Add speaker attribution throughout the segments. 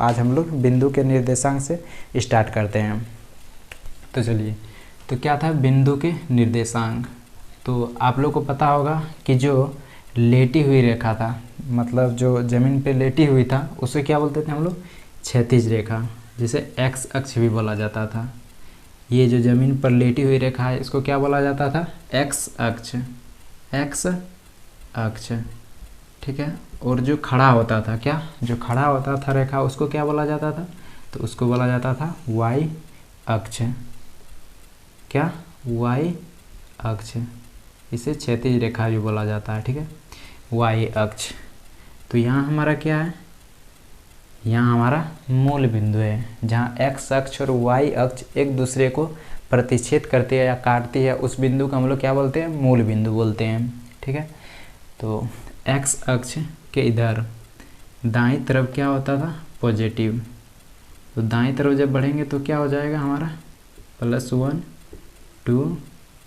Speaker 1: आज हम लोग बिंदु के निर्देशांक से स्टार्ट करते हैं। तो चलिए, तो क्या था बिंदु के निर्देशांक। तो आप लोग को पता होगा कि जो लेटी हुई रेखा था, मतलब जो ज़मीन पे लेटी हुई था, उसे क्या बोलते थे हम लोग? क्षैतिज रेखा, जिसे एक्स अक्ष भी बोला जाता था। ये जो ज़मीन पर लेटी हुई रेखा है, इसको क्या बोला जाता था? एक्स अक्ष, एक्स अक्ष, ठीक है। और जो खड़ा होता था, क्या जो खड़ा होता था रेखा, उसको क्या बोला जाता था? तो उसको बोला जाता था वाई अक्ष, क्या? वाई अक्ष। इसे क्षैतिज रेखा भी बोला जाता है, ठीक है, वाई अक्ष। तो यहाँ हमारा क्या है? यहाँ हमारा मूल बिंदु है, जहाँ एक्स अक्ष और वाई अक्ष एक दूसरे को प्रतिच्छेद करती है या काटती है, उस बिंदु को हम लोग क्या बोलते हैं? मूल बिंदु बोलते हैं, ठीक है। तो एक्स अक्ष के इधर दाईं तरफ क्या होता था? पॉजिटिव। तो दाईं तरफ जब बढ़ेंगे तो क्या हो जाएगा हमारा? +1 2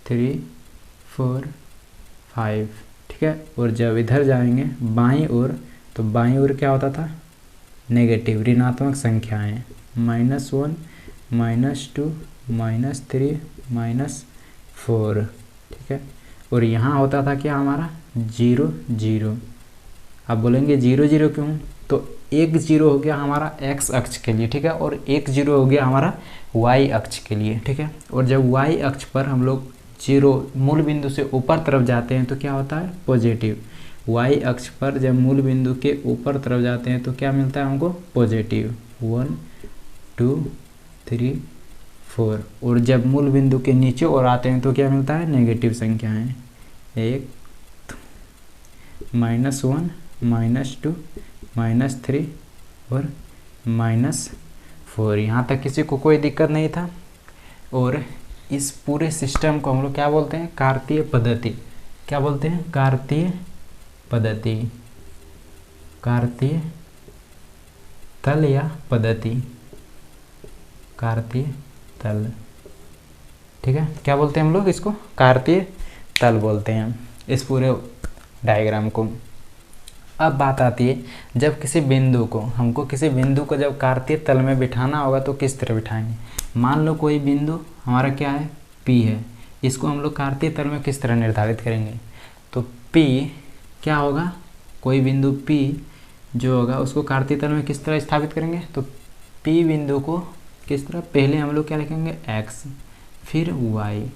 Speaker 1: 3 4 5, ठीक है। और जब इधर जाएंगे बाईं ओर, तो बाईं ओर क्या होता था? नेगेटिव, ऋणात्मक संख्याएं, -1 -2 -3 -4, ठीक है। और यहाँ होता था क्या हमारा? 0 0। आप बोलेंगे 0 0 क्यों? तो 1 0 हो गया हमारा एक्स अक्ष के लिए, ठीक है, और 1 0 हो गया हमारा वाई अक्ष के लिए, ठीक है। और जब वाई अक्ष पर हम लोग 0 मूल बिंदु से ऊपर तरफ जाते हैं तो क्या होता है? पॉजिटिव। वाई अक्ष पर जब मूल बिंदु के ऊपर तरफ जाते हैं तो क्या मिलता है हमको? पॉजिटिव 1 2 3 4। और जब मूल बिंदु के नीचे और आते हैं तो क्या मिलता है? नेगेटिव संख्याएं, 1 -1 -2 -3 और -4। यहाँ तक किसी को कोई दिक्कत नहीं था। और इस पूरे सिस्टम को हम लोग क्या बोलते हैं? कार्तीय पद्धति। क्या बोलते हैं? कार्तीय पद्धति, कार्तीय तल या पद्धति, कार्तीय तल, ठीक है। क्या बोलते हैं हम लोग इसको? कार्तीय तल बोलते हैं इस पूरे डायग्राम को। अब बात आती है, जब किसी बिंदु को, हमको किसी बिंदु को जब कार्तीय तल में बिठाना होगा तो किस तरह बिठाएंगे? मान लो कोई बिंदु हमारा क्या है? P है। इसको हम लोग कार्तीय तल में किस तरह निर्धारित करेंगे? तो P क्या होगा? कोई बिंदु P जो होगा उसको कार्तीय तल में किस तरह स्थापित करेंगे? तो P बिंदु को किस तरह? पहले हम लोग क्या लिखेंगे? x, फिर y,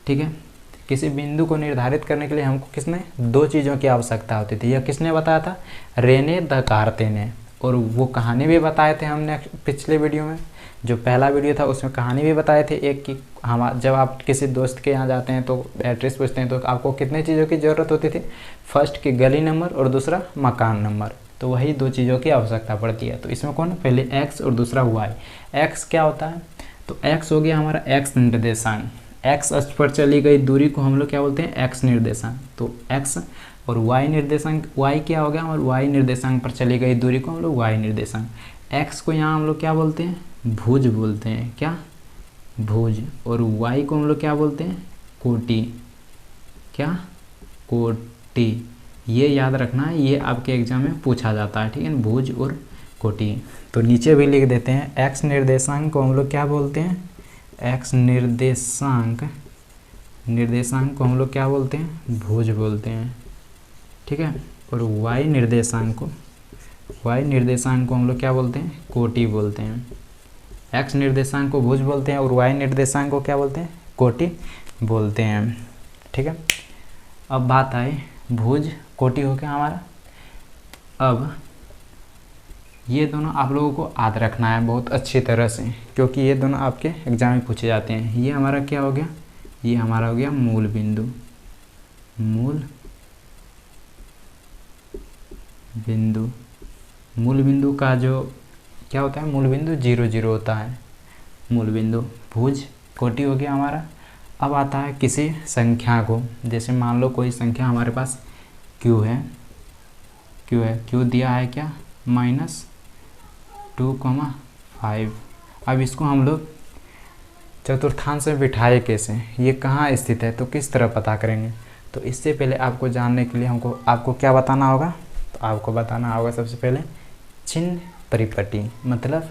Speaker 1: ठीक है। किसी बिंदु को निर्धारित करने के लिए हमको किसने? 2 चीज़ों की आवश्यकता होती थी। यह किसने बताया था? रेने दकार्ते ने। और वो कहानी भी बताए थे हमने पिछले वीडियो में, जो पहला वीडियो था उसमें कहानी भी बताए थे एक कि हम जब आप किसी दोस्त के यहाँ जाते हैं तो एड्रेस पूछते हैं तो आपको कितने चीज़ों की ज़रूरत होती थी? फर्स्ट की गली नंबर और दूसरा मकान नंबर। तो वही 2 चीज़ों की आवश्यकता पड़ती है। तो इसमें कौन? पहले x और दूसरा y। x क्या होता है? तो x हो गया हमारा x निर्देशांक। x अक्ष पर चली गई दूरी को हम लोग क्या बोलते हैं? x निर्देशांक। तो x और y निर्देशांक, y क्या हो गया? और y निर्देशांक पर चली गई दूरी को हम लोग y निर्देशांक। x को यहाँ हम लोग क्या बोलते हैं? भुज बोलते हैं, क्या? भुज। और y को हम लोग क्या बोलते हैं? कोटि, क्या? कोटि। ये याद रखना है, ये आपके एग्जाम में पूछा जाता है, ठीक है, भुज और कोटि। तो नीचे भी लिख देते हैं, x निर्देशांक को हम लोग क्या बोलते हैं? x निर्देशांक, निर्देशांक को हम लोग क्या बोलते हैं? भुज बोलते हैं, ठीक है। और y निर्देशांक को, y निर्देशांक को हम लोग क्या बोलते हैं? कोटि बोलते हैं। x निर्देशांक को भुज बोलते हैं और y निर्देशांक को क्या बोलते हैं? कोटि बोलते हैं, ठीक है। अब बात आई, भुज कोटि हो गया हमारा। अब ये दोनों आप लोगों को याद रखना है बहुत अच्छी तरह से, क्योंकि ये दोनों आपके एग्जाम में पूछे जाते हैं। ये हमारा क्या हो गया? ये हमारा हो गया मूल बिंदु, मूल बिंदु। मूल बिंदु का जो क्या होता है? मूल बिंदु 0 0 होता है, मूल बिंदु। भुज कोटि हो गया हमारा। अब आता है किसी संख्या को, जैसे मान लो कोई संख्या हमारे पास q है, q दिया है क्या? -2,5। अब इसको हम लोग चतुर्थांश में बिठाए कैसे? ये कहाँ स्थित है? तो किस तरह पता करेंगे? तो इससे पहले आपको जानने के लिए आपको क्या बताना होगा? तो आपको बताना होगा सबसे पहले चिन्ह परिपाटी, मतलब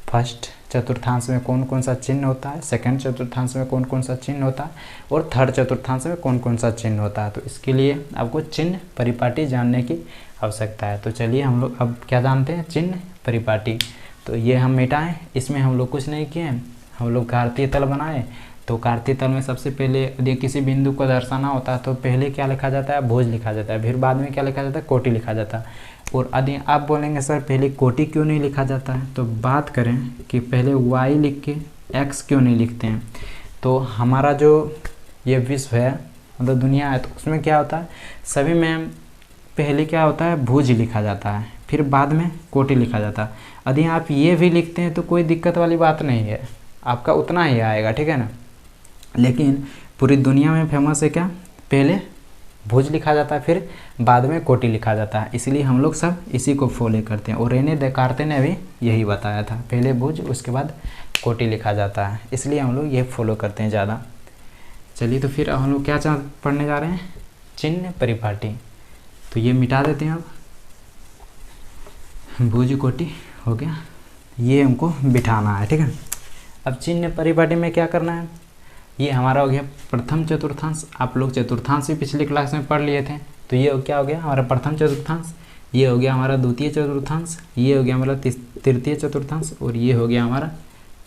Speaker 1: फर्स्ट चतुर्थांश में कौन कौन सा चिन्ह होता है, सेकंड चतुर्थांश में कौन कौन सा चिन्ह होता है और थर्ड चतुर्थांश में कौन कौन सा चिन्ह होता है। तो इसके लिए आपको चिन्ह परिपाटी जानने की आवश्यकता है। तो चलिए हम लोग अब क्या जानते हैं, चिन्ह परिपाटी। तो ये हम मिटाएं, इसमें हम लोग कुछ नहीं किए, हम लोग कार्तीय तल बनाए। तो कार्तीय तल में सबसे पहले यदि किसी बिंदु को दर्शाना होता है तो पहले क्या लिखा जाता है, भुज लिखा जाता है, फिर बाद में क्या लिखा जाता है, कोटि लिखा जाता है। और यदि आप बोलेंगे सर पहले कोटि क्यों नहीं लिखा जाता है, तो बात करें कि पहले y लिख के x क्यों नहीं लिखते हैं। तो हमारा जो ये विश्व है, मतलब दुनिया है, तो उसमें क्या होता है, सभी में पहले क्या होता है, भुज लिखा जाता है, फिर बाद में कोटि लिखा जाता है। यदि आप ये भी लिखते हैं तो कोई दिक्कत वाली बात नहीं है, आपका उतना ही आएगा, ठीक है ना। लेकिन पूरी दुनिया में फेमस है क्या, पहले भुज लिखा जाता है फिर बाद में कोटि लिखा जाता है, इसलिए हम लोग सब इसी को फॉलो करते हैं। और रेने देकार्ते ने भी यही बताया था, पहले भुज उसके बाद कोटि लिखा जाता है, इसलिए हम लोग ये फॉलो करते हैं ज़्यादा। चलिए तो फिर हम लोग क्या पढ़ने जा रहे हैं, चिन्ह परिपाटी। तो ये मिटा देते हैं, अब भुज कोटि हो गया, ये हमको बिठाना है, ठीक है। अब चिन्ह परिपाटी में क्या करना है, ये हमारा हो गया प्रथम चतुर्थांश। आप लोग चतुर्थांश भी पिछले क्लास में पढ़ लिए थे, तो ये क्या हो गया हमारा प्रथम चतुर्थांश, ये हो गया हमारा द्वितीय चतुर्थांश, ये हो गया हमारा तृतीय चतुर्थांश और ये हो गया हमारा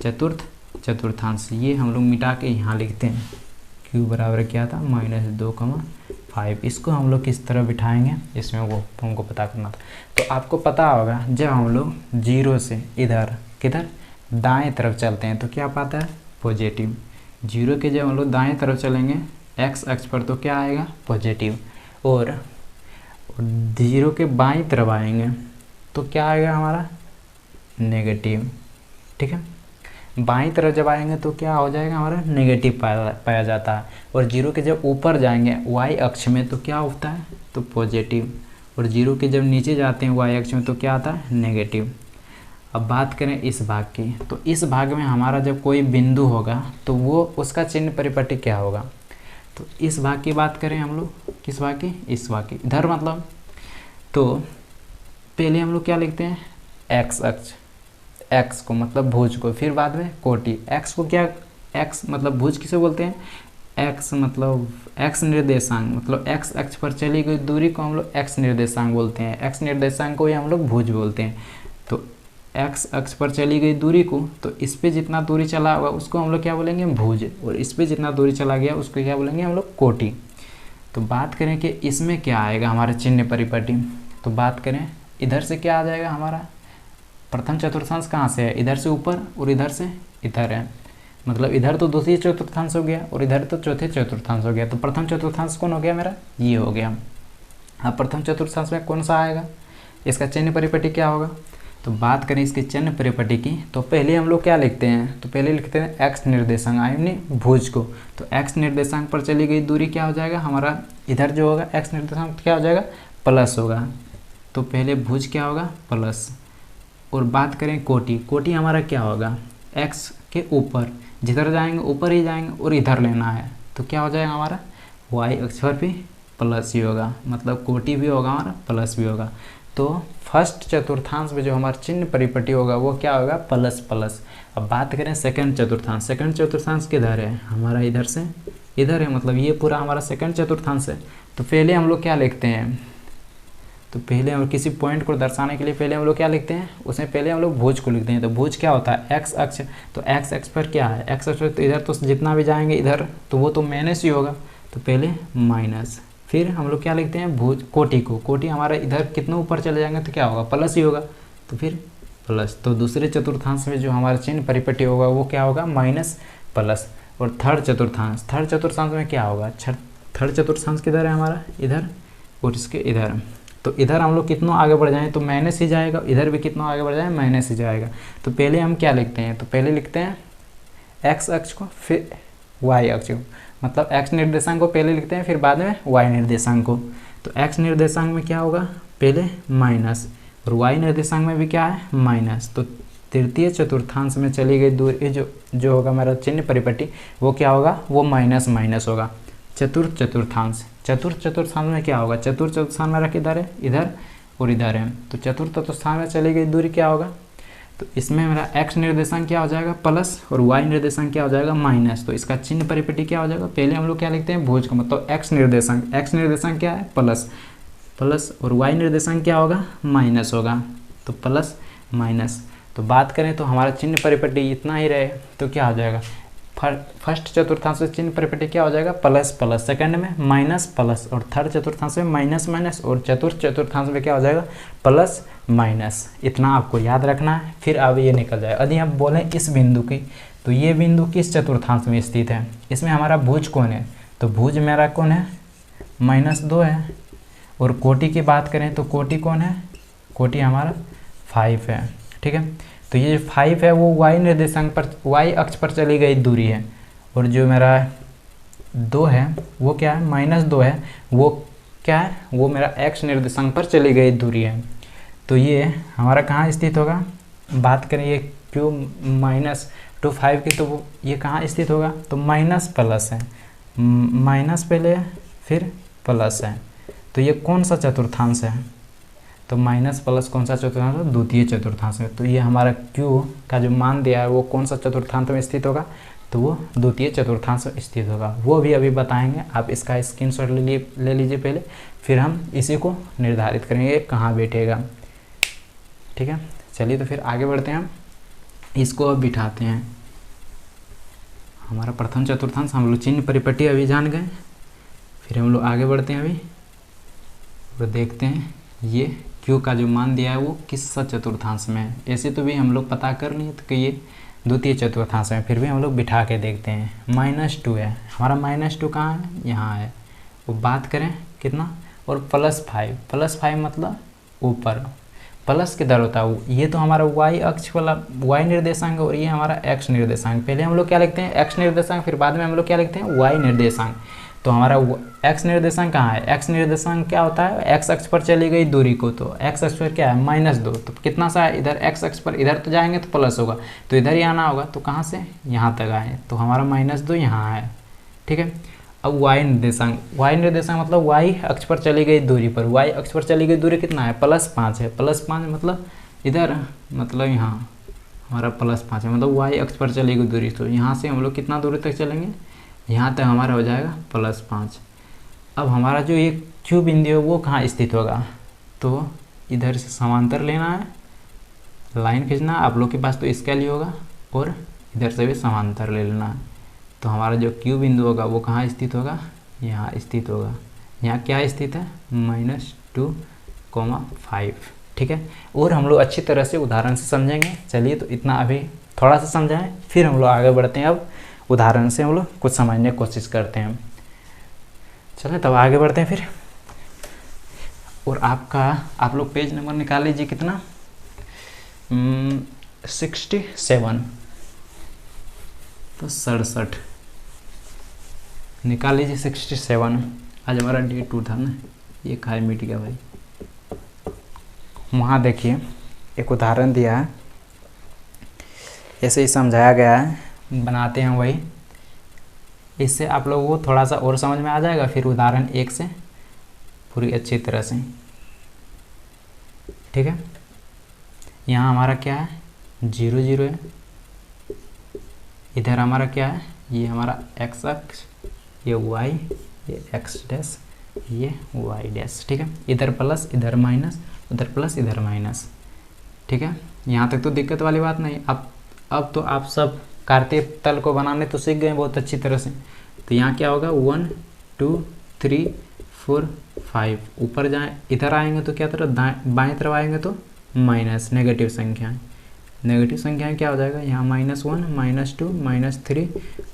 Speaker 1: चतुर्थ चतुर्थांश। ये हम लोग मिटा के यहाँ लिखते हैं, q बराबर क्या था, -2,5। इसको हम लोग किस तरह बिठाएंगे, इसमें वो हमको पता करना था। तो आपको पता होगा जब हम लोग 0 से इधर किधर दाएं तरफ चलते हैं तो क्या पाता है, पॉजिटिव। 0 के जब हम लोग दाएं तरफ चलेंगे x अक्ष पर तो क्या आएगा, पॉजिटिव। और 0 के बाईं तरफ आएंगे तो क्या आएगा हमारा, नेगेटिव, ठीक है। बाईं तरफ जब आएंगे तो क्या हो जाएगा हमारा, नेगेटिव पाया जाता है। और 0 के जब ऊपर जाएंगे y अक्ष में तो क्या होता है, तो पॉजिटिव। और 0 के जब नीचे जाते हैं y अक्ष में तो क्या आता है, नेगेटिव। अब बात करें इस भाग की, तो इस भाग में हमारा जब कोई बिंदु होगा तो वो उसका चिन्ह परिपाटी क्या होगा। तो इस भाग की बात करें हम लोग, किस भाग की, इस भाग की, इधर मतलब। तो पहले हम लोग क्या लिखते हैं, x अक्ष, x को मतलब भुज को, फिर बाद में कोटि। x को क्या, x मतलब भुज किसे बोलते हैं, x मतलब x निर्देशांक, मतलब x अक्ष पर चली गई दूरी को हम लोग x निर्देशांक बोलते हैं। x निर्देशांक को ही हम लोग भुज बोलते हैं। तो x अक्ष पर चली गई दूरी को, तो इस पे जितना दूरी चला होगा उसको हम लोग क्या बोलेंगे, भुज। और इस पे जितना दूरी चला गया उसको क्या बोलेंगे हम लोग, कोटि। तो बात करें कि इसमें क्या आएगा हमारा चिन्ह परिपाटी, तो बात करें इधर से क्या आ जाएगा हमारा, प्रथम चतुर्थांश कहाँ से है, इधर से ऊपर और इधर से इधर है, मतलब इधर तो द्वितीय चतुर्थांश हो गया और इधर तो चौथे चतुर्थांश हो गया। तो प्रथम चतुर्थांश कौन हो गया मेरा, ये हो गया। अब प्रथम चतुर्थांश में कौन सा आएगा, इसका चिन्ह परिपाटी क्या होगा। तो बात करें इसके चिन्ह परिपाटी की, तो पहले हम लोग क्या लिखते हैं, तो पहले लिखते हैं x निर्देशांक यानी भुज को। तो x निर्देशांक पर चली गई दूरी क्या हो जाएगा हमारा, इधर जो होगा x निर्देशांक क्या हो जाएगा, प्लस होगा। तो पहले भुज क्या होगा, प्लस। और बात करें कोटि, कोटि हमारा क्या होगा, x के ऊपर, जिधर जाएंगे ऊपर ही जाएंगे और इधर लेना है तो क्या हो जाएगा हमारा, y अक्ष पर भी प्लस ही होगा, मतलब कोटि भी होगा हमारा प्लस भी होगा। तो फर्स्ट चतुर्थांश में जो हमारा चिन्ह परिपाटी होगा वो क्या होगा, प्लस प्लस। अब बात करें सेकंड चतुर्थांश, सेकंड चतुर्थांश किधर है हमारा, इधर से इधर है, मतलब ये पूरा हमारा सेकंड चतुर्थांश है। तो पहले हम लोग क्या लिखते हैं, तो पहले हम किसी पॉइंट को दर्शाने के लिए पहले हम लोग क्या लिखते हैं, उसमें पहले हम लोग भुज को लिखते हैं। तो भुज क्या होता है, एक्स अक्ष। तो एक्स अक्ष पर क्या है, एक्स अक्ष पर तो इधर तो जितना भी जाएंगे इधर तो वो तो माइनस ही होगा, तो पहले माइनस। फिर हम लोग क्या लिखते हैं, भुज कोटि को, कोटि हमारा इधर कितना ऊपर चले जाएंगे तो क्या होगा, प्लस ही होगा, तो फिर प्लस। तो दूसरे चतुर्थांश में जो हमारा चिन्ह परिपाटी होगा वो क्या होगा, माइनस प्लस। और थर्ड चतुर्थांश, थर्ड चतुर्थांश में क्या होगा, थर्ड चतुर्थांश किधर है हमारा, इधर और इसके इधर। तो इधर हम लोग कितना आगे बढ़ जाएँ तो माइनस ही जाएगा, इधर भी कितना आगे बढ़ जाए माइनस ही जाएगा। तो पहले हम क्या लिखते हैं, तो पहले लिखते हैं एक्स अक्ष को, फिर वाई अक्ष को, मतलब एक्स निर्देशांक को पहले लिखते हैं फिर बाद में वाई निर्देशांक को। तो एक्स निर्देशांक में क्या होगा, पहले माइनस, और वाई निर्देशांक में भी क्या है, माइनस। तो तृतीय चतुर्थांश में चली गई दूरी जो होगा मेरा चिन्ह परिपाटी वो क्या होगा, वो माइनस माइनस होगा। चतुर्थ चतुर्थांश, चतुर्थ चतुर्थांश में क्या होगा, चतुर्थ चतुर्थांश मेरा किधर है, इधर, और इधर है, तो चतुर्थ चतुर्थांश में चली गई दूरी क्या होगा, तो इसमें मेरा x निर्देशांक क्या हो जाएगा प्लस और y निर्देशांक क्या हो जाएगा माइनस। तो इसका चिन्ह परिपटी क्या हो जाएगा, पहले हम लोग क्या लिखते हैं भुज का मतलब x निर्देशांक क्या है प्लस और y निर्देशांक क्या होगा माइनस होगा, तो प्लस माइनस। तो बात करें तो हमारा चिन्ह परिपटी इतना ही रहे तो क्या हो जाएगा, फर्स्ट चतुर्थांश में चिन्ह परिपटी क्या हो जाएगा प्लस प्लस, सेकंड में माइनस प्लस, और थर्ड चतुर्थांश में माइनस माइनस, और चतुर्थ चतुर्थांश में क्या हो जाएगा प्लस माइनस। इतना आपको याद रखना है, फिर अब ये निकल जाएगा। यदि हम बोलें इस बिंदु की, तो ये बिंदु किस चतुर्थांश में स्थित है, इसमें हमारा भुज कौन है, तो भुज मेरा कौन है -2 है, और कोटि की बात करें तो कोटि कौन है, कोटि हमारा 5 है। ठीक है, तो ये 5 है वो y निर्देशांक पर y अक्ष पर चली गई दूरी है, और जो मेरा 2 है वो क्या है -2 है, वो क्या है वो मेरा x निर्देशांक पर चली गई दूरी है। तो ये हमारा कहाँ स्थित होगा, बात करें ये q -2 की, तो वो ये कहाँ स्थित होगा, तो माइनस प्लस है, माइनस पहले फिर प्लस है, तो ये कौन सा चतुर्थांश है, तो माइनस प्लस कौन सा चतुर्थांश है, द्वितीय चतुर्थांश में। तो ये हमारा Q का जो मान दिया है वो कौन सा चतुर्थांश में स्थित होगा, तो वो द्वितीय चतुर्थांश में स्थित होगा, वो भी अभी बताएंगे। आप इसका स्क्रीनशॉट ले लीजिए पहले, फिर हम इसी को निर्धारित करेंगे कहाँ बैठेगा। ठीक है, चलिए तो फिर आगे बढ़ते हैं, हम इसको अब बिठाते हैं। हमारा प्रथम चतुर्थांश हम लोग चिन्ह परिपटी अभी जान गए, फिर हम लोग आगे बढ़ते हैं अभी और देखते हैं ये Q का जो मान दिया है वो किस चतुर्थांश में है। ऐसे तो भी हम लोग पता कर लिए तो कि ये द्वितीय चतुर्थांश में, फिर भी हम लोग बिठा के देखते हैं। -2 है हमारा, -2 कहाँ है, यहाँ है। वो बात करें कितना, और +5 मतलब ऊपर, प्लस किधर होता है, ये तो हमारा y अक्ष वाला y निर्देशांक है, और ये हमारा x निर्देशांक। पहले हम लोग क्या लिखते हैं x निर्देशांक, फिर बाद में हम लोग क्या लिखते हैं y निर्देशांक। तो हमारा x निर्देशांक कहाँ है, x निर्देशांक क्या होता है, x अक्ष पर चली गई दूरी को, तो x अक्ष पर क्या है -2, तो कितना सा है इधर x अक्ष पर, इधर तो जाएंगे तो प्लस होगा, तो इधर ही आना होगा, तो कहाँ से यहाँ तक आए, तो हमारा -2 यहाँ है। ठीक है, अब y निर्देशांक मतलब y अक्ष पर चली गई दूरी पर, y अक्ष पर चली गई दूरी कितना है +5 है, +5 मतलब इधर, मतलब यहाँ हमारा +5 है, मतलब y अक्ष पर चली गई दूरी। तो यहाँ से हम लोग कितना दूरी तक चलेंगे, यहाँ तक हमारा हो जाएगा +5। अब हमारा जो ये Q बिंदु है वो कहाँ स्थित होगा, तो इधर से समांतर लेना है, लाइन खींचना, आप लोग के पास तो स्केल ही होगा, और इधर से भी समांतर ले लेना है। तो हमारा जो Q बिंदु होगा वो कहाँ स्थित होगा, यहाँ स्थित होगा। यहाँ क्या स्थित है -2,5। ठीक है, और हम लोग अच्छी तरह से उदाहरण से समझेंगे। चलिए तो इतना अभी थोड़ा सा समझाएं, फिर हम लोग आगे बढ़ते हैं। अब उदाहरण से हम लोग कुछ समझने की कोशिश करते हैं। चलिए तब आगे बढ़ते हैं फिर। और आप लोग पेज नंबर निकाल लीजिए कितना, 67, तो 67 निकाल लीजिए 67। आज हमारा डे 2 था ना, ये खाली मिट गया भाई। वहाँ देखिए एक उदाहरण दिया है, ऐसे ही समझाया गया है, बनाते हैं वही। इससे आप लोगों को थोड़ा सा और समझ में आ जाएगा, फिर उदाहरण 1 से पूरी अच्छी तरह से। ठीक है, यहाँ हमारा क्या है 0 0 है, इधर हमारा क्या है, ये हमारा x अक्ष, ये y, ये x डैश, ये y डैश। ठीक है, इधर प्लस इधर माइनस, उधर प्लस इधर माइनस। ठीक है, यहाँ तक तो दिक्कत वाली बात नहीं। अब तो आप सब कार्तीय तल को बनाने तो सीख गए बहुत अच्छी तरह से। तो यहाँ क्या होगा 1 2 3 4 5, ऊपर जाए इधर आएंगे तो क्या तरफ बाएं तरफ आएंगे तो माइनस, नेगेटिव संख्याएं। नेगेटिव संख्याएं क्या हो जाएगा, यहाँ -1 -2 -3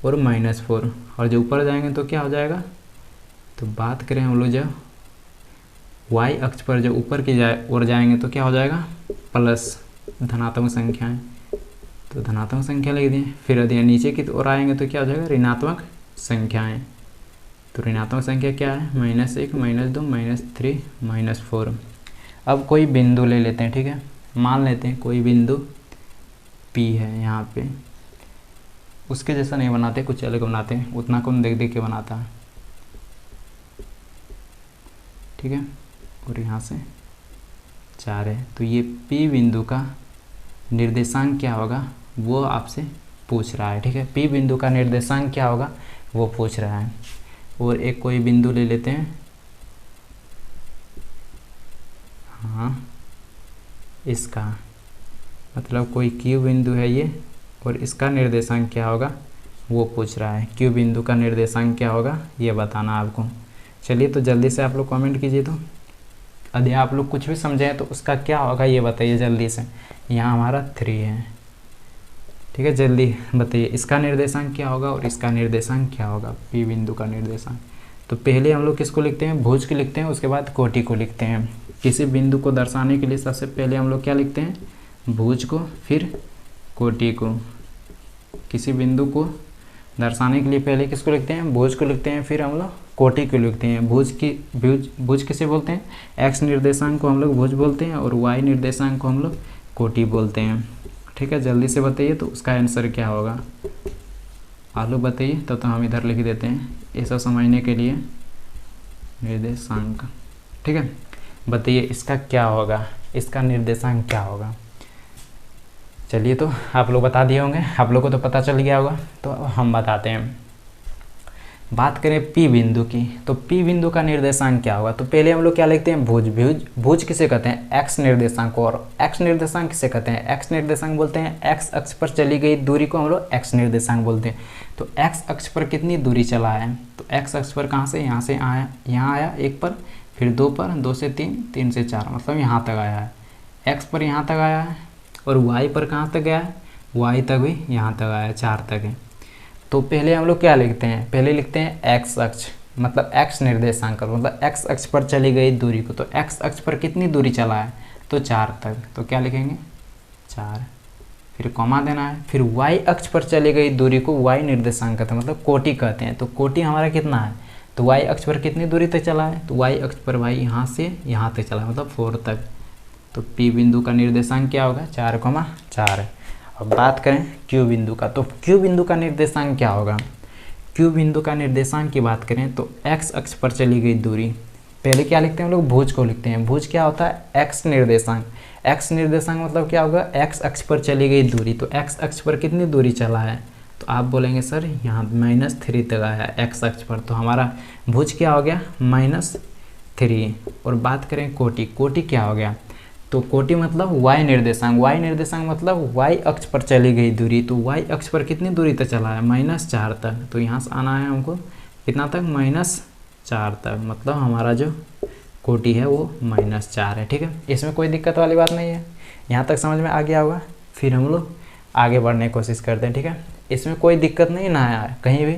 Speaker 1: और -4, और जो ऊपर जाएंगे तो क्या हो जाएगा। तो बात करें हम लोग जब y अक्ष पर जब ऊपर की ओर जाएंगे तो क्या हो जाएगा, प्लस धनात्मक संख्याएं, तो धनात्मक संख्या लिख दिए। फिर यदि नीचे की ओर आएंगे तो क्या हो जाएगा, ऋणात्मक संख्याएं। तो ऋणात्मक संख्या क्या है, -1 -2 -3 -4। अब कोई बिंदु ले लेते हैं। ठीक है, मान लेते हैं कोई बिंदु P है यहाँ पे, उसके जैसा नहीं बनाते, कुछ अलग बनाते हैं, उतना कौन देख देख के बनाता है। ठीक है, और यहाँ से 4 है। तो ये P बिंदु का निर्देशांक क्या होगा वो आपसे पूछ रहा है, ठीक है। P बिंदु का निर्देशांक क्या होगा वो पूछ रहा है। और एक कोई बिंदु ले लेते हैं, हाँ इसका मतलब कोई Q बिंदु है ये, और इसका निर्देशांक क्या होगा वो पूछ रहा है। Q बिंदु का निर्देशांक क्या होगा ये बताना आपको। चलिए तो जल्दी से आप लोग कमेंट कीजिए। तो यदि आप लोग कुछ भी समझें तो उसका क्या होगा ये बताइए जल्दी से। यहाँ हमारा 3 है, ठीक है, जल्दी बताइए इसका निर्देशांक क्या होगा और इसका निर्देशांक क्या होगा, P बिंदु का निर्देशांक। तो पहले हम लोग किसको लिखते हैं, भुज को लिखते हैं, उसके बाद कोटि को लिखते हैं। किसी बिंदु को दर्शाने के लिए सबसे पहले हम लोग क्या लिखते हैं, भुज को, फिर कोटि को। किसी बिंदु को दर्शाने के लिए पहले किसको लिखते हैं, भुज को लिखते हैं, फिर हम लोग कोटि को लिखते हैं। भुज किसे बोलते हैं, एक्स निर्देशांक को हम लोग भुज बोलते हैं और वाई निर्देशांक को हम लोग कोटि बोलते हैं, ठीक है। जल्दी से बताइए तो उसका आंसर क्या होगा, आप लोग बताइए। तो हम इधर लिख देते हैं ऐसा समझने के लिए निर्देशांक, ठीक है। बताइए इसका क्या होगा, इसका निर्देशांक क्या होगा। चलिए तो आप लोग बता दिए होंगे, आप लोग को तो पता चल गया होगा। तो हम बताते हैं, बात करें P बिंदु की, तो P बिंदु का निर्देशांक क्या होगा। तो पहले हम लोग क्या लिखते हैं, भुज किसे कहते हैं, x निर्देशांक को। और x निर्देशांक किसे कहते हैं, x निर्देशांक बोलते हैं x अक्ष पर चली गई दूरी को हम लोग x निर्देशांक बोलते हैं। तो x अक्ष पर कितनी दूरी चला है, तो x अक्ष पर कहाँ से, यहाँ से आया, यहाँ आया 1 पर, फिर 2 पर, 2 से 3, 3 से 4, मतलब यहाँ तक आया है। x पर यहाँ तक आया है, और y पर कहाँ तक गया है, y तक भी यहाँ तक आया है, 4 तक है। तो पहले हम लोग क्या लिखते हैं, पहले लिखते हैं x अक्ष, मतलब x निर्देशांक, मतलब x अक्ष पर चली गई दूरी को। तो x अक्ष पर कितनी दूरी चला है, तो 4 तक, तो क्या लिखेंगे 4, फिर कॉमा देना है। फिर y अक्ष पर चली गई दूरी को y निर्देशांक कहते हैं, मतलब कोटि कहते हैं। तो कोटि हमारा कितना है, तो y अक्ष पर कितनी दूरी तक चला है, तो y अक्ष पर भाई यहाँ से यहाँ तक चला है, मतलब 4 तक। तो P बिंदु का निर्देशांक क्या होगा, 4,4 है। अब बात करें Q बिंदु का, तो Q बिंदु का निर्देशांक क्या होगा। Q बिंदु का निर्देशांक की बात करें तो x अक्ष पर चली गई दूरी, पहले क्या लिखते हैं हम लोग, भुज को लिखते हैं। भुज क्या होता है, x निर्देशांक। x निर्देशांक मतलब क्या होगा, x अक्ष पर चली गई दूरी। तो x अक्ष पर कितनी दूरी चला है, तो आप बोलेंगे सर यहाँ -3 तक आया x अक्ष पर। तो हमारा भुज क्या हो गया, -3। और बात करें कोटि, कोटि क्या हो गया, तो कोटि मतलब y निर्देशांक। y निर्देशांक मतलब y अक्ष पर चली गई दूरी। तो y अक्ष पर कितनी दूरी तक चला है, -4 तक। तो यहाँ से आना है हमको कितना तक, -4 तक, मतलब हमारा जो कोटि है वो -4 है, ठीक है। इसमें कोई दिक्कत वाली बात नहीं है, यहाँ तक समझ में आ गया होगा। फिर हम लोग आगे बढ़ने की कोशिश करते हैं, ठीक है। इसमें कोई दिक्कत नहीं ना है कहीं भी।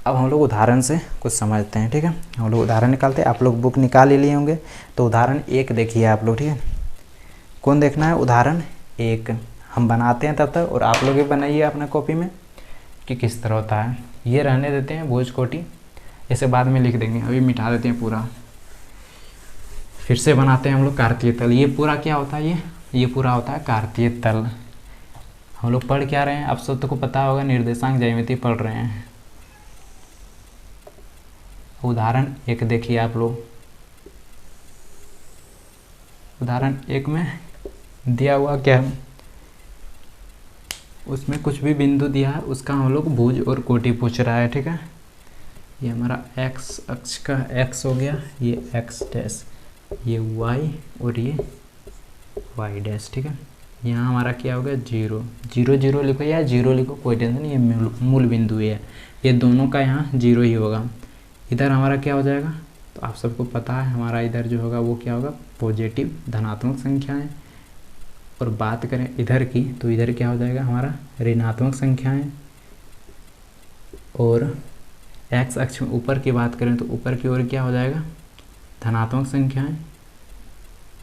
Speaker 1: अब हम लोग उदाहरण से कुछ समझते हैं, ठीक है। हम लोग उदाहरण निकालते हैं, आप लोग बुक निकाल ही लिए होंगे। तो उदाहरण 1 देखिए आप लोग, ठीक है। कौन देखना है, उदाहरण 1 हम बनाते हैं तब तक, और आप लोग भी बनाइए अपना कॉपी में कि किस तरह होता है। ये रहने देते हैं भुज कोटि, इसे बाद में लिख देंगे, अभी मिटा देते हैं पूरा। फिर से बनाते हैं हम लोग कार्तीय तल। ये पूरा क्या होता है, ये पूरा होता है कार्तीय तल। हम लोग पढ़ क्या रहे हैं, आप सब को पता होगा, निर्देशांक ज्यामिति पढ़ रहे हैं। उदाहरण 1 देखिए आप लोग। उदाहरण 1 में दिया हुआ क्या, उसमें कुछ भी बिंदु दिया है, उसका हम लोग भुज और कोटि पूछ रहा है, ठीक है। ये हमारा x अक्ष का x हो गया, ये x डैश, ये y और ये y डैश, ठीक है। यहाँ हमारा क्या होगा, 0 0 0 लिखो या 0 लिखो, कोई टेंशन नहीं, ये मूल बिंदु है, ये दोनों का यहाँ 0 ही होगा। इधर हमारा क्या हो जाएगा, तो आप सबको पता है हमारा इधर जो होगा वो क्या होगा, पॉजिटिव धनात्मक संख्याएं। और बात करें इधर की, तो इधर क्या हो जाएगा हमारा ऋणात्मक संख्याएं। और x अक्ष में ऊपर की बात करें तो ऊपर की ओर क्या हो जाएगा, धनात्मक संख्याएं।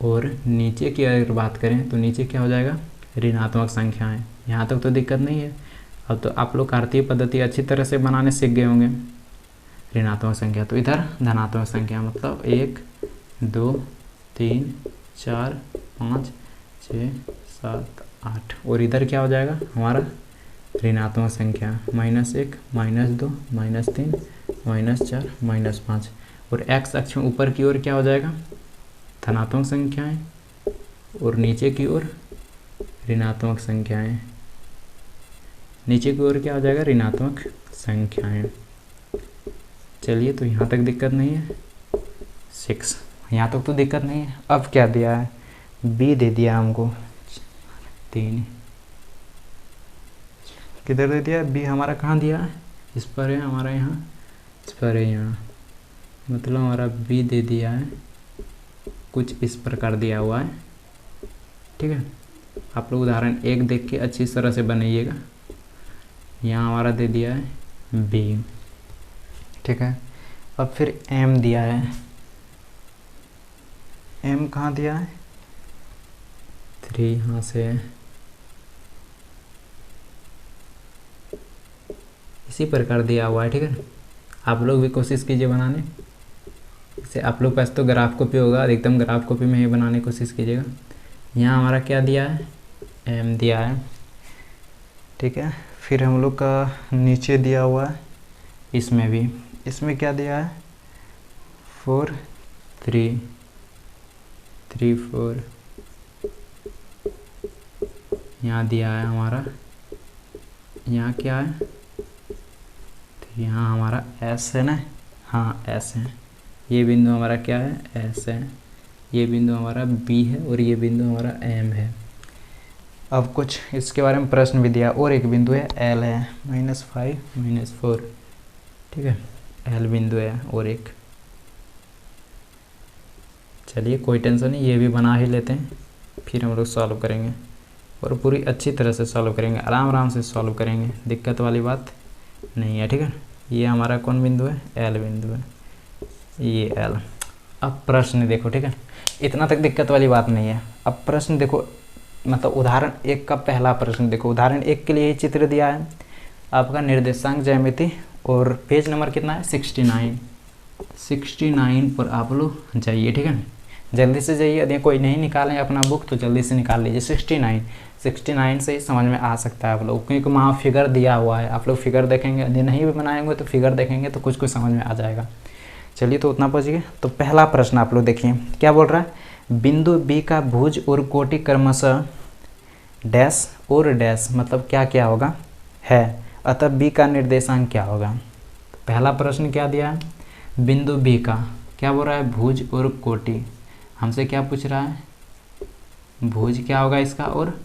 Speaker 1: और नीचे की अगर बात करें तो नीचे क्या हो जाएगा, ऋणात्मक संख्याएं। यहाँ तक तो दिक्कत नहीं है। अब तो आप लोग कार्तीय पद्धति अच्छी तरह से बनाने सीख गए होंगे। ऋणात्मक संख्या, तो इधर धनात्मक संख्या, मतलब 1 2 3 4 5 6 7 8। और इधर क्या हो जाएगा हमारा ऋणात्मक संख्या, -1 -2 -3 -4 -5। और x अक्ष में ऊपर की ओर क्या हो जाएगा, धनात्मक संख्याएं। और नीचे की ओर ऋणात्मक संख्याएं। नीचे की ओर क्या हो जाएगा, ऋणात्मक संख्याएं। चलिए, तो यहाँ तक दिक्कत नहीं है, 6 यहाँ तक तो दिक्कत नहीं है। अब क्या दिया है, b दे दिया हमको 3। किधर दे दिया है, b हमारा कहाँ दिया है, इस पर है हमारा, यहाँ इस पर है, यहाँ मतलब हमारा b दे दिया है, कुछ इस प्रकार दिया हुआ है। ठीक है, आप लोग उदाहरण 1 देख के अच्छी तरह से बनाइएगा। यहाँ हमारा दे दिया है b। ठीक है, अब फिर m दिया है, m कहाँ दिया है, 3 यहाँ से है। इसी प्रकार दिया हुआ है। ठीक है, आप लोग भी कोशिश कीजिए बनाने। इसे आप लोग पास तो ग्राफ कॉपी होगा, अधिकतम ग्राफ कॉपी में ही बनाने की कोशिश कीजिएगा। यहाँ हमारा क्या दिया है, m दिया है। ठीक है, फिर हम लोग का नीचे दिया हुआ है, इसमें भी, इसमें क्या दिया है, 4 3 3 4। यहाँ दिया है हमारा, यहाँ क्या है, तो यहाँ हमारा S है ना, हाँ S है। ये बिंदु हमारा क्या है, S है। ये बिंदु हमारा B है और ये बिंदु हमारा M है। अब कुछ इसके बारे में प्रश्न भी दिया, और एक बिंदु है L है, -5 -4। ठीक है, L बिंदु है और एक। चलिए, कोई टेंशन नहीं, ये भी बना ही लेते हैं, फिर हम लोग सॉल्व करेंगे और पूरी अच्छी तरह से सॉल्व करेंगे, आराम आराम से सॉल्व करेंगे, दिक्कत वाली बात नहीं है। ठीक है, ये हमारा कौन बिंदु है, L बिंदु है, ये L। अब प्रश्न देखो। ठीक है, इतना तक दिक्कत वाली बात नहीं है। अब प्रश्न देखो, मतलब उदाहरण 1 का पहला प्रश्न देखो। उदाहरण 1 के लिए चित्र दिया है आपका, निर्देशांक ज्यामिति, और पेज नंबर कितना है, 69 पर आप लोग जाइए। ठीक है, जल्दी से जाइए, यदि कोई नहीं निकालें अपना बुक तो जल्दी से निकाल लीजिए। 69 से ही समझ में आ सकता है आप लोग, क्योंकि वहाँ फिगर दिया हुआ है। आप लोग फिगर देखेंगे, यदि नहीं भी बनाएंगे तो फिगर देखेंगे तो कुछ कुछ समझ में आ जाएगा। चलिए, तो उतना पहुँच गए। तो पहला प्रश्न आप लोग देखिए, क्या बोल रहा है, बिंदु बी का भुज और कोटि क्रमशः डैश और डैश, मतलब क्या क्या होगा, है, अतः बी का निर्देशांक क्या होगा। पहला प्रश्न क्या दिया है, बिंदु बी का क्या बोल रहा है, भुज और कोटि। हमसे क्या पूछ रहा है, भुज क्या होगा इसका और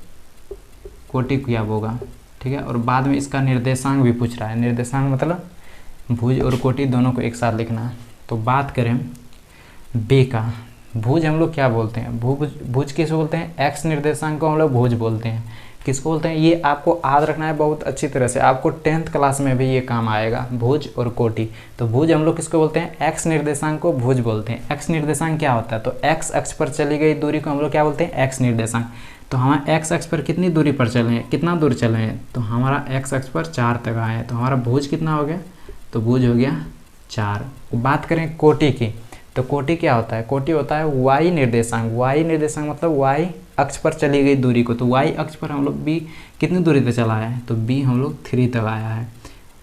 Speaker 1: कोटि क्या होगा। ठीक है, और बाद में इसका निर्देशांक भी पूछ रहा है। निर्देशांक मतलब भुज और कोटि दोनों को एक साथ लिखना है। तो बात करें बी का, भुज हम लोग क्या बोलते हैं, भुज किसको बोलते हैं, एक्स निर्देशांक को हम लोग भुज बोलते हैं। किसको बोलते हैं, ये आपको याद रखना है बहुत अच्छी तरह से, आपको 10th क्लास में भी ये काम आएगा, भुज और कोटि। तो भुज हम लोग किसको बोलते हैं, एक्स निर्देशांक को भुज बोलते हैं। एक्स निर्देशांक क्या होता है, तो एक्स अक्ष पर चली गई दूरी को हम लोग क्या बोलते हैं, एक्स निर्देशांक। तो हमारा एक्स अक्ष पर कितनी दूरी पर चले हैं, कितना दूर चले हैं, तो हमारा एक्स अक्ष पर 4 तक आए हैं। तो हमारा भुज कितना हो गया, तो भुज हो गया 4। बात करें कोटि की, तो कोटि क्या होता है, कोटि होता है वाई निर्देशांक। वाई निर्देशांक मतलब वाई अक्ष पर चली गई दूरी को। तो वाई अक्ष पर हम लोग बी कितनी दूरी तक चला है, तो बी हम लोग 3 तक आया है।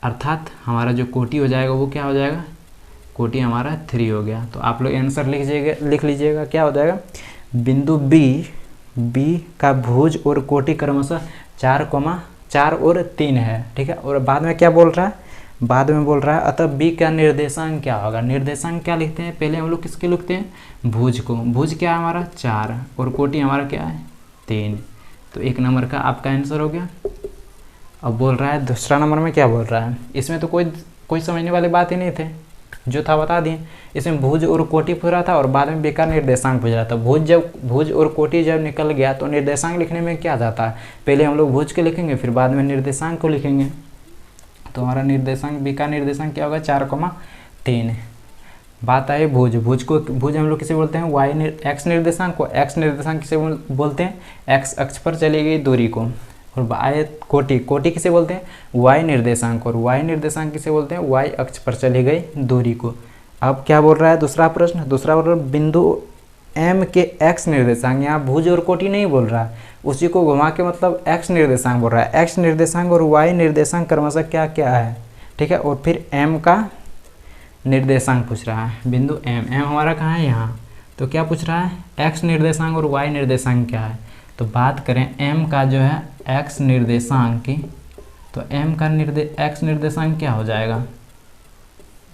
Speaker 1: अर्थात हमारा जो कोटि हो जाएगा वो क्या हो जाएगा, कोटि हमारा 3 हो गया। तो आप लोग आंसर लिख लीजिएगा, क्या हो जाएगा, बिंदु बी का भुज और कोटि क्रमशः 4 और 3 है। ठीक है, और बाद में क्या बोल रहा है, बाद में बोल रहा है अतः बी का निर्देशांक क्या होगा। निर्देशांक क्या लिखते हैं, पहले हम लोग किसके लिखते हैं, भुज को। भुज क्या है हमारा 4 और कोटि हमारा क्या है 3। तो 1 नंबर का आपका आंसर हो गया। अब बोल रहा है दूसरा नंबर में क्या बोल रहा है, इसमें तो कोई समझने वाली बात ही नहीं थे, जो था बता दिए। इसमें भुज और कोटि पूछ रहा था और बाद में बी का निर्देशांक पूछ रहा था। भुज और कोटि जब निकल गया तो निर्देशांक लिखने में क्या जाता है, पहले हम लोग भुज के लिखेंगे फिर बाद में निर्देशांक को लिखेंगे। तो हमारा निर्देशांक बी का निर्देशांक क्या होगा, 4,3। बात आए भुज हम लोग किसे बोलते हैं, वाई एक्स निर्देशांक को। एक्स निर्देशांक किसे बोलते हैं, एक्स अक्ष पर चली गई दूरी को। और आए कोटि किसे बोलते हैं, वाई निर्देशांक। और वाई निर्देशांक किसे बोलते हैं, वाई अक्ष पर चली गई दूरी को। अब क्या बोल रहा है दूसरा प्रश्न, बिंदु एम के एक्स निर्देशांक। यहाँ भुज और कोटि नहीं बोल रहा है, उसी को घुमा के मतलब एक्स निर्देशांक बोल रहा है। एक्स निर्देशांक और वाई निर्देशांक क्रमशः क्या क्या है। ठीक है, और फिर एम का निर्देशांक पूछ रहा है, बिंदु एम हमारा कहाँ है, यहाँ। तो क्या पूछ रहा है, एक्स निर्देशांक और वाई निर्देशांक क्या है। तो बात करें एम का जो है एक्स निर्देशांक की, तो एम का एक्स निर्देशांक क्या हो जाएगा,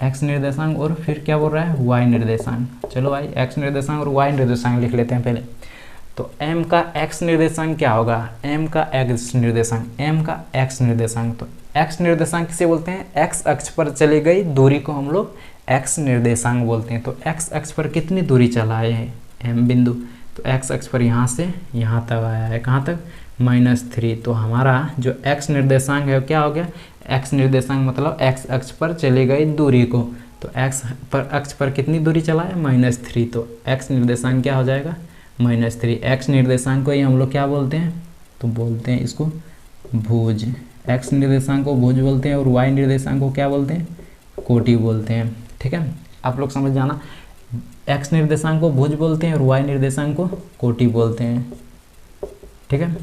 Speaker 1: एक्स निर्देशांक और फिर क्या बोल रहा है वाई निर्देशांक। चलो भाई एक्स निर्देशांक और वाई निर्देशांक लिख लेते हैं पहले। तो m का x निर्देशांक क्या होगा, m का x निर्देशांक, m का x निर्देशांक। तो x निर्देशांक किसे बोलते हैं, x अक्ष पर चली गई दूरी को हम लोग x निर्देशांक बोलते हैं। तो x अक्ष पर कितनी दूरी चला है m बिंदु, तो x अक्ष पर यहाँ से यहाँ तक आया है, कहाँ तक, -3। तो हमारा जो x निर्देशांक है क्या हो गया, x निर्देशांक मतलब x अक्ष पर चली गई दूरी को, तो x पर अक्ष पर कितनी दूरी चला है, -3। तो x निर्देशांक क्या हो जाएगा, -3। x निर्देशांक को ही हम लोग क्या बोलते हैं, तो बोलते हैं इसको भुज। x निर्देशांक को भुज बोलते हैं और y निर्देशांक को क्या बोलते हैं, कोटि बोलते हैं। ठीक है, आप लोग समझ जाना, x निर्देशांक को भुज बोलते हैं और y निर्देशांक को कोटि बोलते हैं। ठीक है,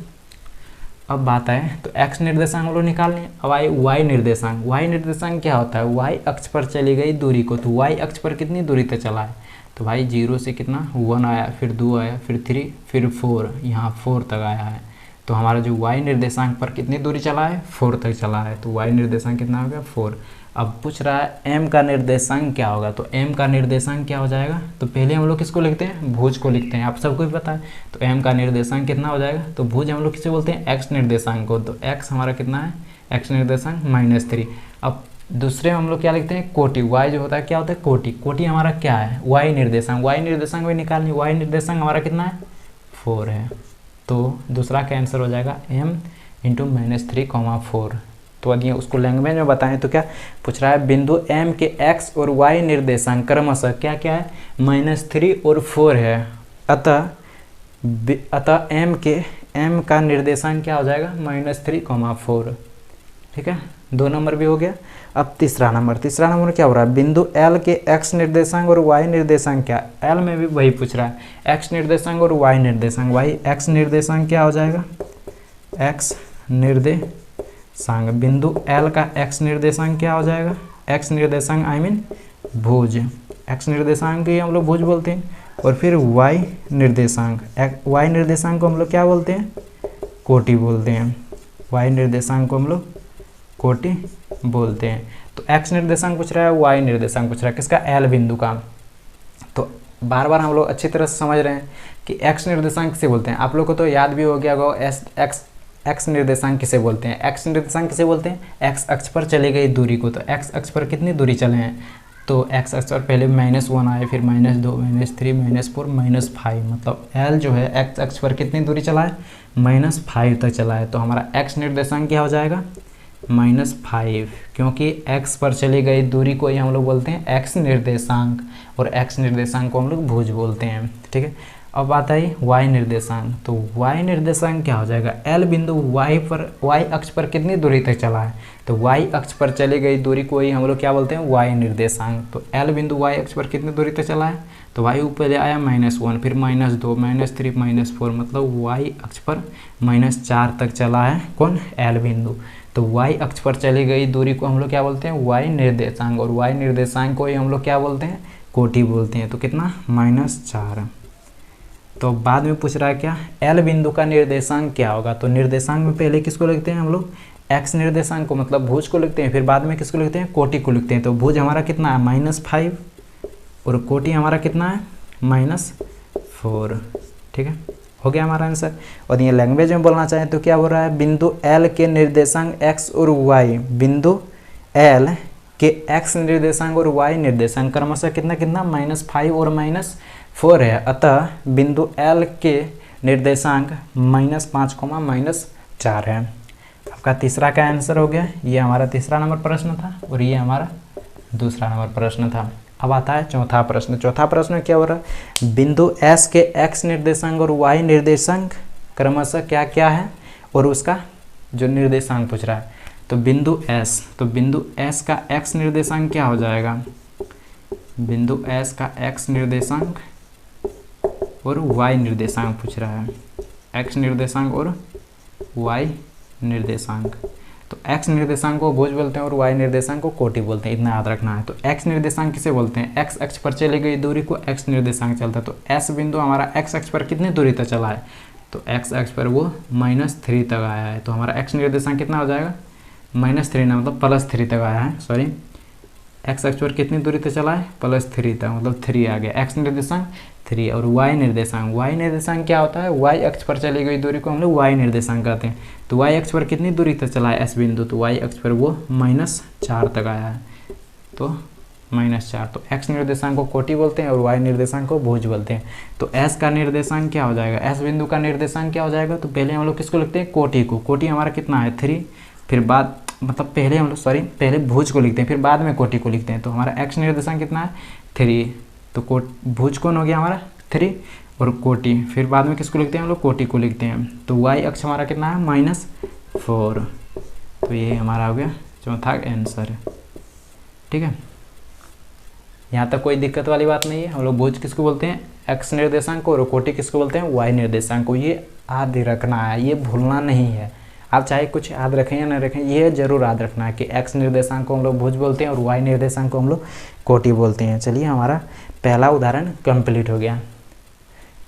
Speaker 1: अब बात आए तो x निर्देशांक हम लोग निकाल लें। अब आए y निर्देशांक। y निर्देशांक क्या होता है, y अक्ष पर चली गई दूरी को, तो y अक्ष पर कितनी दूरी तक चला है, तो भाई 0 से कितना 1 आया, फिर 2 आया, फिर 3, फिर 4, यहाँ 4 तक आया है। तो हमारा जो y निर्देशांक पर कितनी दूरी चला है, 4 तक चला है। तो y निर्देशांक कितना हो गया, 4। अब पूछ रहा है m का निर्देशांक क्या होगा, तो m का निर्देशांक क्या हो जाएगा, तो पहले हम लोग किसको लिखते हैं, भुज को लिखते हैं, आप सबको भी पता है। तो m का निर्देशांक कितना हो जाएगा, तो भुज हम लोग किसे बोलते हैं, x निर्देशांक को। तो x हमारा कितना है, x निर्देशांक -3। अब दूसरे हम लोग क्या लिखते हैं, कोटि। y जो होता है क्या होता है, कोटि। कोटि हमारा क्या है, y निर्देशांक। y निर्देशांक भी निकालनी, y निर्देशांक हमारा कितना है, 4 है। तो दूसरा का आंसर हो जाएगा m × -3, 4। तो यदि उसको लैंग्वेज में बताएं तो क्या पूछ रहा है, बिंदु m के x और y निर्देशांक क्रमशः क्या क्या है, -3 और 4 है। अतः m का निर्देशांक क्या हो जाएगा, -3, 4। ठीक है, 2 नंबर भी हो गया। अब तीसरा नंबर क्या हो रहा है, बिंदु L के x निर्देशांक और y निर्देशांक क्या, L में भी वही पूछ रहा है, x निर्देशांक और y निर्देशांक। भाई x निर्देशांक क्या हो जाएगा, x निर्देशांक। बिंदु L का x निर्देशांक क्या हो जाएगा, x निर्देशांक आई मीन भुज। x निर्देशांक ही हम लोग भुज बोलते हैं। और फिर y निर्देशांक, y निर्देशांक को हम लोग क्या बोलते हैं, कोटि बोलते हैं। y निर्देशांक को हम लोग कोटि बोलते हैं। तो x निर्देशांक पूछ रहा है, y निर्देशांक पूछ रहा है, किसका, L बिंदु का। तो बार बार हम लोग अच्छी तरह से समझ रहे हैं कि x निर्देशांक किसे बोलते हैं। आप लोग को तो याद भी हो गया होगा x निर्देशांक किसे बोलते हैं। x निर्देशांक किसे बोलते हैं, x अक्ष पर चली गई दूरी को। तो x अक्ष पर कितनी दूरी चले हैं, तो x अक्ष पर पहले -1 आए, फिर -2, -3, -4, -5। मतलब L जो है x अक्ष पर कितनी दूरी चला है, -5 तक चला है। तो हमारा x निर्देशांक क्या हो जाएगा, -5, क्योंकि x पर चली गई दूरी को ही हम लोग बोलते हैं x निर्देशांक, और x निर्देशांक को हम लोग भुज बोलते हैं। ठीक है, अब बात आई y निर्देशांक। तो y निर्देशांक क्या हो जाएगा, L बिंदु y अक्ष पर कितनी दूरी तक चला है, तो y अक्ष पर चली गई दूरी को ही हम लोग क्या बोलते हैं, y निर्देशांक। तो L बिंदु y अक्ष पर कितनी दूरी तक चला है, तो y ऊपर आया -1, फिर -2, -3, -4, मतलब y अक्ष पर -4 तक चला है कौन, L बिंदु। तो y अक्ष पर चली गई दूरी को हम लोग क्या बोलते हैं, y निर्देशांक, और y निर्देशांक को ही हम लोग क्या बोलते हैं, कोटि बोलते हैं। तो कितना, -4। तो बाद में पूछ रहा है क्या, L बिंदु का निर्देशांक क्या होगा। तो निर्देशांक में पहले किसको लिखते हैं हम लोग, x निर्देशांक को, मतलब भुज को लिखते हैं, फिर बाद में किसको लिखते हैं, कोटि को लिखते हैं। तो भुज हमारा कितना है, -5, और कोटि हमारा कितना है, -4। ठीक है, हो गया हमारा आंसर। और ये लैंग्वेज में बोलना चाहें तो क्या हो रहा है, बिंदु L के निर्देशांक x और y, बिंदु L के x निर्देशांक और y निर्देशांक क्रमशः कितना कितना, -5 और -4 है। अतः बिंदु L के निर्देशांक -5, -4 है। आपका तीसरा का आंसर हो गया। ये हमारा तीसरा नंबर प्रश्न था और ये हमारा दूसरा नंबर प्रश्न था। अब आता है चौथा प्रश्न। चौथा प्रश्न क्या हो रहा है, बिंदु S के x निर्देशांक और y निर्देशांक क्रमशः क्या क्या है और उसका जो निर्देशांक पूछ रहा है। तो बिंदु S का x निर्देशांक क्या हो जाएगा, बिंदु S का x निर्देशांक और y निर्देशांक पूछ रहा है, x निर्देशांक और y निर्देशांक। तो x निर्देशांक को भुज बोलते हैं और y निर्देशांक को कोटि बोलते हैं, इतना याद रखना है। तो x निर्देशांक किसे बोलते हैं, x अक्ष पर चली गई दूरी को x निर्देशांक चलता है। तो s बिंदु हमारा x अक्ष पर कितनी दूरी तक चला है, तो x अक्ष पर वो -3 तक आया है। तो हमारा x निर्देशांक कितना हो जाएगा, -3 ना मतलब +3 तक आया है, सॉरी x अक्ष पर कितनी दूरी तक चला है, +3 तक, मतलब 3 आ गया x निर्देशांक 3। और y निर्देशांक क्या होता है, y अक्ष पर चली गई दूरी को हम लोग y निर्देशांक कहते हैं। तो y अक्ष पर कितनी दूरी तक चला है s बिंदु, तो y अक्ष पर वो -4 तक आया है, तो -4। तो x निर्देशांक को कोटि बोलते हैं और y निर्देशांक को भुज बोलते हैं। तो s का निर्देशांक क्या हो जाएगा, s बिंदु का निर्देशांक क्या हो जाएगा, तो पहले हम लोग किसको लिखते हैं, कोटि को। कोटि हमारा कितना है 3, फिर बाद मतलब पहले हम लोग पहले भुज को लिखते हैं फिर बाद में कोटि को लिखते हैं। तो हमारा x निर्देशांक कितना है 3, तो भुज कौन हो गया हमारा 3 और कोटि, फिर बाद में किसको लिखते हैं हम लोग, कोटि को लिखते हैं। तो y अक्ष हमारा कितना है -4। तो ये हमारा हो गया चौथा आंसर, ठीक है। यहाँ तक कोई दिक्कत वाली बात नहीं है। हम लोग भुज किसको बोलते हैं, x निर्देशांक को, और कोटि किसको बोलते हैं, y निर्देशांक को। ये याद रखना है, ये भूलना नहीं है। आप चाहे कुछ याद रखें या न रखें, ये जरूर याद रखना है कि x निर्देशांक को हम लोग भुज बोलते हैं और y निर्देशांक को हम लोग कोटि बोलते हैं। चलिए हमारा पहला उदाहरण कंप्लीट हो गया,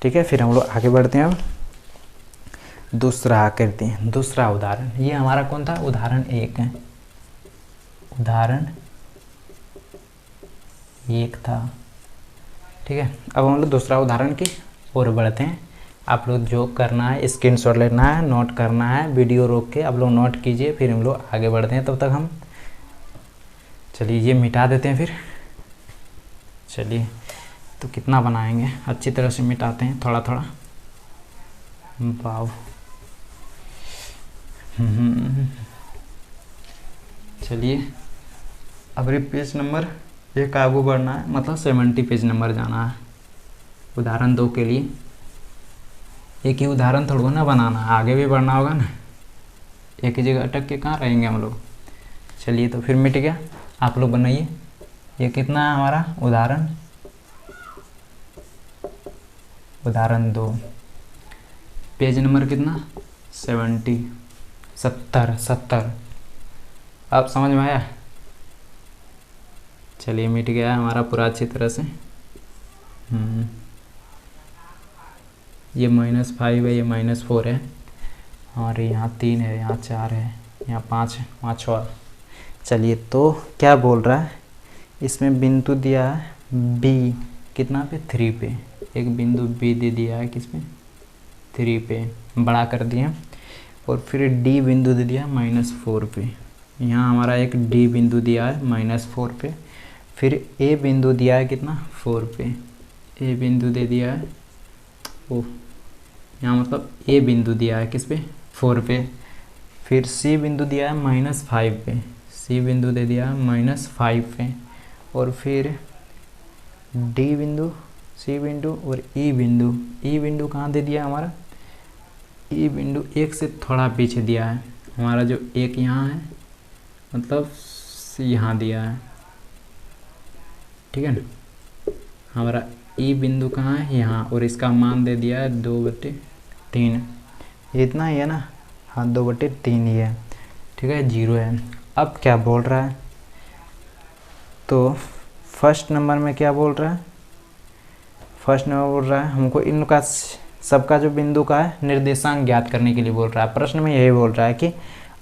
Speaker 1: ठीक है। फिर हम लोग आगे बढ़ते हैं, अब दूसरा करते हैं। दूसरा उदाहरण, ये हमारा कौन था, उदाहरण 1 है, उदाहरण 1 था, ठीक है। अब हम लोग दूसरा उदाहरण की ओर बढ़ते हैं। आप लोग जो करना है स्क्रीनशॉट लेना है, नोट करना है, वीडियो रोक के आप लोग नोट कीजिए, फिर हम लोग आगे बढ़ते हैं। तब तक हम चलिए ये मिटा देते हैं फिर। चलिए तो कितना बनाएंगे, अच्छी तरह से मिटाते हैं थोड़ा थोड़ा। वाव, चलिए अब पेज नंबर 1 आगे बढ़ना है, मतलब 70 पेज नंबर जाना है उदाहरण 2 के लिए। एक ही उदाहरण थोड़ा ना बनाना, आगे भी बढ़ना होगा ना, एक ही जगह अटक के कहाँ रहेंगे हम लोग। चलिए तो फिर मिट गया, आप लोग बनाइए। ये कितना है हमारा उदाहरण 2, पेज नंबर कितना 70। अब समझ में आया। चलिए मिट गया हमारा पूरा अच्छी तरह से। ये -5 है, ये -4 है, और यहाँ 3 है, यहाँ 4 है, यहाँ 5 है, 5 और। चलिए तो क्या बोल रहा है, इसमें बिंदु दिया है B कितना पे 3 पे, एक बिंदु B दे दिया है किस पे 3 पे, बड़ा कर दिया, और फिर D बिंदु दे दिया -4 पे। यहाँ हमारा एक D बिंदु दिया है -4 पे, फिर A बिंदु दिया है कितना 4 पे, A बिंदु दे दिया है यहाँ मतलब A बिंदु दिया है किस पे 4 पे, फिर C बिंदु दिया है -5 पे, C बिंदु दे दिया है -5 पे, और फिर D बिंदु, C बिंदु और E बिंदु कहाँ दे दिया हमारा, E बिंदु 1 से थोड़ा पीछे दिया है हमारा, जो 1 यहाँ है मतलब यहाँ दिया है, ठीक है ना। हमारा E बिंदु कहाँ है, यहाँ, और इसका मान दे दिया है 2/3, इतना ही है ना, हाँ 2/3 ही है, ठीक है, 0 है। अब क्या बोल रहा है, तो फर्स्ट नंबर में क्या बोल रहा है, फर्स्ट नंबर बोल रहा है हमको इनका सबका जो बिंदु का है निर्देशांक ज्ञात करने के लिए बोल रहा है। प्रश्न में यही बोल रहा है कि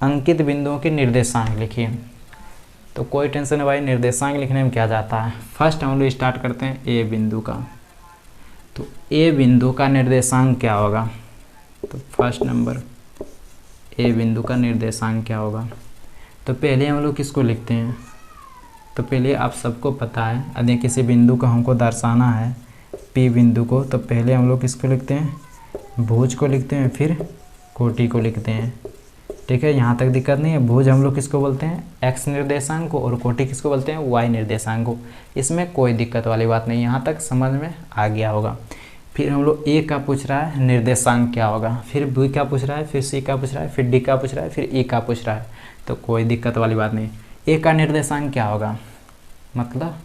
Speaker 1: अंकित बिंदुओं के निर्देशांक लिखिए। तो कोई टेंशन है भाई, निर्देशांक लिखने में क्या जाता है। फर्स्ट हम लोग स्टार्ट करते हैं ए बिंदु का। तो ए बिंदु का निर्देशांक क्या होगा, तो फर्स्ट नंबर ए बिंदु का निर्देशांक क्या होगा। तो पहले हम लोग किसको लिखते हैं, तो पहले आप सबको पता है, यदि किसी बिंदु को हमको दर्शाना है पी बिंदु को, तो पहले हम लोग किसको लिखते हैं, भुज को लिखते हैं, फिर कोटि को लिखते हैं, ठीक है। यहाँ तक दिक्कत नहीं है। भुज हम लोग किसको बोलते हैं, एक्स निर्देशांक को, और कोटि किसको बोलते हैं, वाई निर्देशांक को। इसमें कोई दिक्कत वाली बात नहीं, यहाँ तक समझ में आ गया होगा। फिर हम लोग ए का पूछ रहा है निर्देशांक क्या होगा, फिर बी का पूछ रहा है, फिर सी का पूछ रहा है, फिर डी का पूछ रहा है, फिर ई का पूछ रहा है, तो कोई दिक्कत वाली बात नहीं। ए का निर्देशांक क्या होगा, मतलब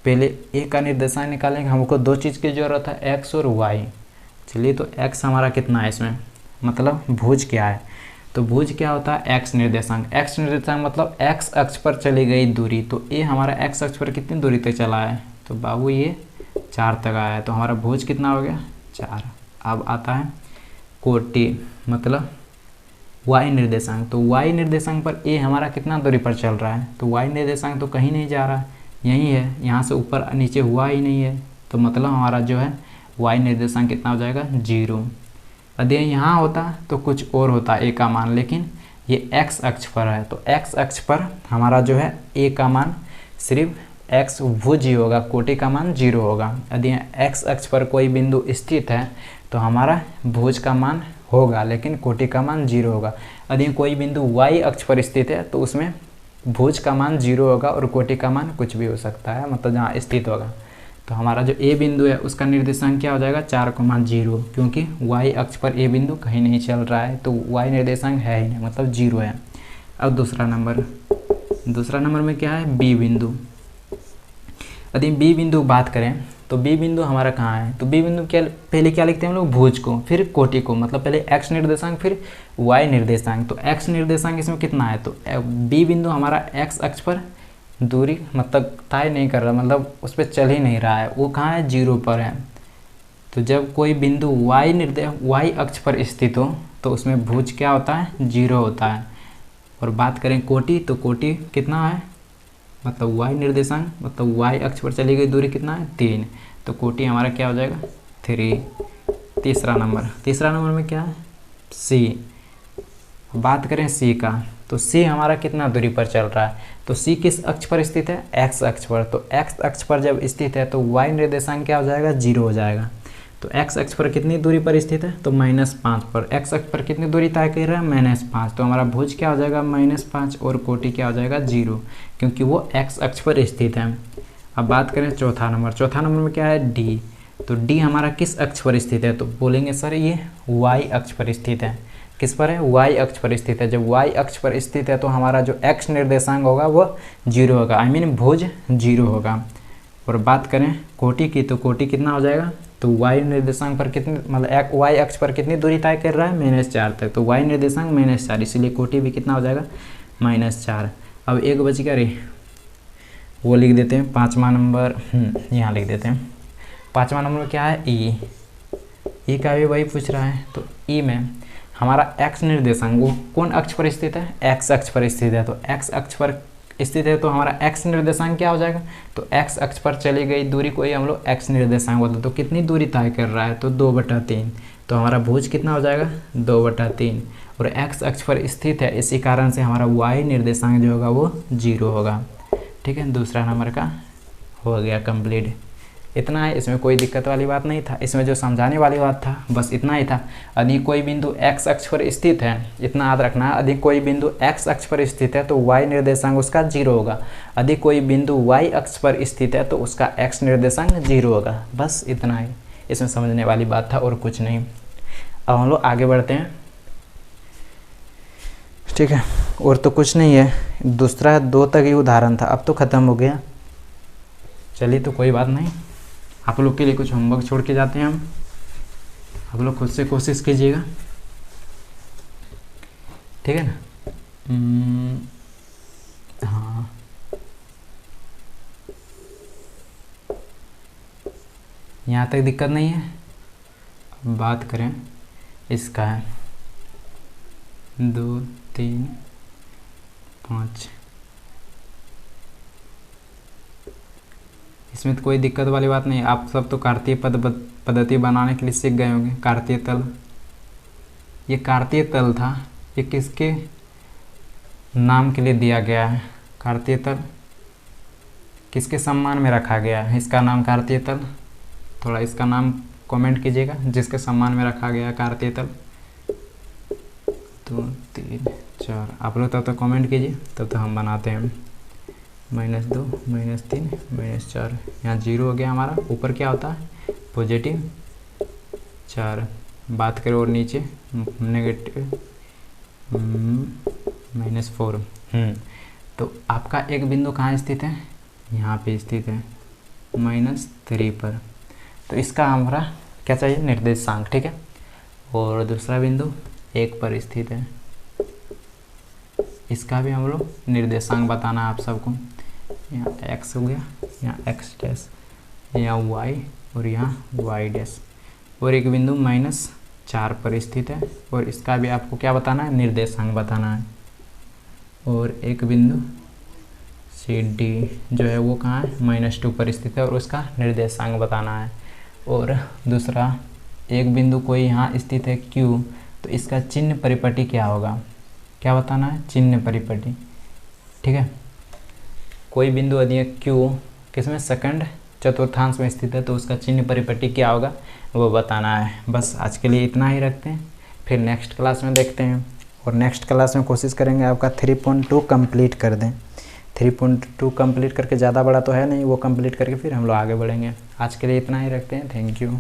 Speaker 1: पहले ए का निर्देशांक निकालेंगे, हमको दो चीज़ की ज़रूरत है, एक्स और वाई। चलिए तो एक्स हमारा कितना है इसमें, मतलब भुज क्या है, तो भुज क्या होता है, एक्स निर्देशांक। एक्स निर्देशांक मतलब एक्स अक्ष पर चली गई दूरी। तो ये हमारा एक्स अक्ष पर कितनी दूरी तक चला है, तो बाबू ये 4 तक आया है। तो हमारा भुज कितना हो गया, 4। अब आता है कोटि मतलब वाई निर्देशांक। तो वाई निर्देशांक पर ए हमारा कितना दूरी पर चल रहा है, तो वाई निर्देशांक तो कहीं नहीं जा रहा है, यही है, यहाँ से ऊपर नीचे हुआ ही नहीं है। तो मतलब हमारा जो है वाई निर्देशांक कितना हो जाएगा, 0। यदि यहाँ होता तो कुछ और होता ए का मान, लेकिन ये एक्स अक्ष पर है। तो एक्स अक्ष पर हमारा जो है ए का मान सिर्फ एक्स भुज ही होगा, कोटि का मान 0 होगा। यदि एक्स अक्ष पर कोई बिंदु स्थित है तो हमारा भुज का मान होगा, लेकिन कोटि का मान 0 होगा। यदि कोई बिंदु वाई अक्ष पर स्थित है तो उसमें भुज का मान 0 होगा और कोटि का मान कुछ भी हो सकता है, मतलब जहाँ स्थित होगा। तो हमारा जो ए बिंदु है उसका निर्देशांक क्या हो जाएगा, 4,0, क्योंकि वाई अक्ष पर ए बिंदु कहीं नहीं चल रहा है, तो वाई निर्देशांक है ही नहीं, मतलब 0 है। अब दूसरा नंबर में क्या है, बी बिंदु। यदि बी बिंदु बात करें तो बी बिंदु हमारा कहाँ है, तो बी बिंदु क्या, पहले क्या लिखते हैं हम लोग, भुज को, फिर कोटि को, मतलब पहले एक्स निर्देशांक फिर वाई निर्देशांक। तो एक्स निर्देशांक इसमें कितना है, तो बी बिंदु हमारा एक्स अक्ष पर दूरी मतलब तय नहीं कर रहा, मतलब उस पर चल ही नहीं रहा है, वो कहाँ है, 0 पर है। तो जब कोई बिंदु वाई अक्ष पर स्थित हो तो उसमें भुज क्या होता है, 0 होता है। और बात करें कोटि, तो कोटि कितना है, मतलब वाई निर्देशांक, मतलब वाई अक्ष पर चली गई दूरी कितना है, 3। तो कोटि हमारा क्या हो जाएगा, 3। तीसरा नंबर में क्या है, सी। बात करें सी का, तो सी हमारा कितना दूरी पर चल रहा है, तो सी किस अक्ष पर स्थित है, एक्स अक्ष पर। तो एक्स अक्ष पर जब स्थित है तो वाई निर्देशांक क्या हो जाएगा, 0 हो जाएगा। तो एक्स अक्ष पर कितनी दूरी पर स्थित है, तो -5 पर। एक्स अक्ष पर कितनी दूरी तय कर रहा है, -5। तो हमारा भुज क्या हो जाएगा, -5 और कोटि क्या हो जाएगा, 0, क्योंकि वो एक्स अक्ष पर स्थित है। अब बात करें चौथा नंबर में क्या है, डी। तो डी हमारा किस अक्ष पर स्थित है, तो बोलेंगे सर ये वाई अक्ष पर स्थित है। किस पर है, वाई अक्ष पर स्थित है। जब वाई अक्ष पर स्थित है तो हमारा जो एक्स निर्देशांक होगा वो 0 होगा, आई मीन भुज 0 होगा। और बात करें कोटि की, तो कोटि कितना हो जाएगा, तो वाई निर्देशांक पर कितनी, मतलब वाई अक्ष पर कितनी दूरी तय कर रहा है, -4 तक। तो वाई निर्देशांक -4, इसीलिए कोटि भी कितना हो जाएगा, -4। अब एक बच गया रे, वो लिख देते हैं। 5वां नंबर यहाँ लिख देते हैं। 5वां नंबर में क्या है, ई का भी वही पूछ रहा है। तो ई में हमारा एक्स निर्देशांक वो कौन अक्ष पर स्थित है, एक्स अक्ष पर स्थित है। तो एक्स अक्ष पर स्थित है तो हमारा एक्स निर्देशांक क्या हो जाएगा, तो एक्स अक्ष पर चली गई दूरी को ही हम लोग एक्स निर्देशांक बोलते हैं। तो कितनी दूरी तय कर रहा है, तो 2/3। तो हमारा भुज कितना हो जाएगा, 2/3। और एक्स अक्ष पर स्थित है, इसी कारण से हमारा वाई निर्देशांक जो होगा वो 0 होगा। ठीक है, दूसरा नंबर का हो गया कंप्लीट। इतना है, इसमें कोई दिक्कत वाली बात नहीं था। इसमें जो समझाने वाली बात था बस इतना ही था। यदि कोई बिंदु एक्स अक्ष पर स्थित है, इतना याद रखना है, यदि कोई बिंदु एक्स अक्ष पर स्थित है तो वाई निर्देशांक उसका 0 होगा। यदि कोई बिंदु वाई अक्ष पर स्थित है तो उसका एक्स निर्देशांक 0 होगा। बस इतना ही इसमें समझने वाली बात था और कुछ नहीं। अब हम लोग आगे बढ़ते हैं। ठीक है, और तो कुछ नहीं है। दूसरा 2 तक ही उदाहरण था, अब तो ख़त्म हो गया। चलिए, तो कोई बात नहीं, आप लोग के लिए कुछ होमवर्क छोड़ के जाते हैं हम। आप लोग खुद से कोशिश कीजिएगा, ठीक है ना। हाँ, यहाँ तक दिक्कत नहीं है। अब बात करें इसका है 2, 3, 5। इसमें तो कोई दिक्कत वाली बात नहीं। आप सब तो कार्तीय पद्धति बनाने के लिए सीख गए होंगे। कार्तीय तल, ये कार्तीय तल था, ये किसके नाम के लिए दिया गया है, कार्तीय तल किसके सम्मान में रखा गया है, इसका नाम कार्तीय तल। थोड़ा इसका नाम कमेंट कीजिएगा, जिसके सम्मान में रखा गया है कार्तीय तल। 2, 3, 4 आप लोग तब तक कमेंट कीजिए, तब तक हम बनाते हैं। -2, -3, -4, यहाँ 0 हो गया हमारा। ऊपर क्या होता है, +4। बात करें और नीचे नेगेटिव -4। तो आपका एक बिंदु कहाँ स्थित है, यहाँ पे स्थित है, -3 पर। तो इसका हमारा क्या चाहिए, निर्देशांक। ठीक है, और दूसरा बिंदु 1 पर स्थित है। इसका भी हम लोग निर्देशांक बताना है आप सबको। यहाँ x हो गया, यहाँ x डैश, यहाँ y और यहाँ y डैश, और एक बिंदु -4 पर स्थित है, और इसका भी आपको क्या बताना है, निर्देशांक बताना है। और एक बिंदु सी डी जो है वो कहाँ है, -2 पर स्थित है, और उसका निर्देशांक बताना है। और दूसरा एक बिंदु कोई यहाँ स्थित है Q, तो इसका चिन्ह परिपटी क्या होगा, क्या बताना है, चिन्ह परिपटी। ठीक है, कोई बिंदु यदि Q किसमें, सेकंड चतुर्थांश में स्थित है, तो उसका चिन्ह परिपटी क्या होगा वो बताना है। बस आज के लिए इतना ही रखते हैं, फिर नेक्स्ट क्लास में देखते हैं। और नेक्स्ट क्लास में कोशिश करेंगे आपका 3.2 कंप्लीट कर दें। 3.2 कंप्लीट करके, ज़्यादा बड़ा तो है नहीं, वो कंप्लीट करके फिर हम लोग आगे बढ़ेंगे। आज के लिए इतना ही रखते हैं। Thank you.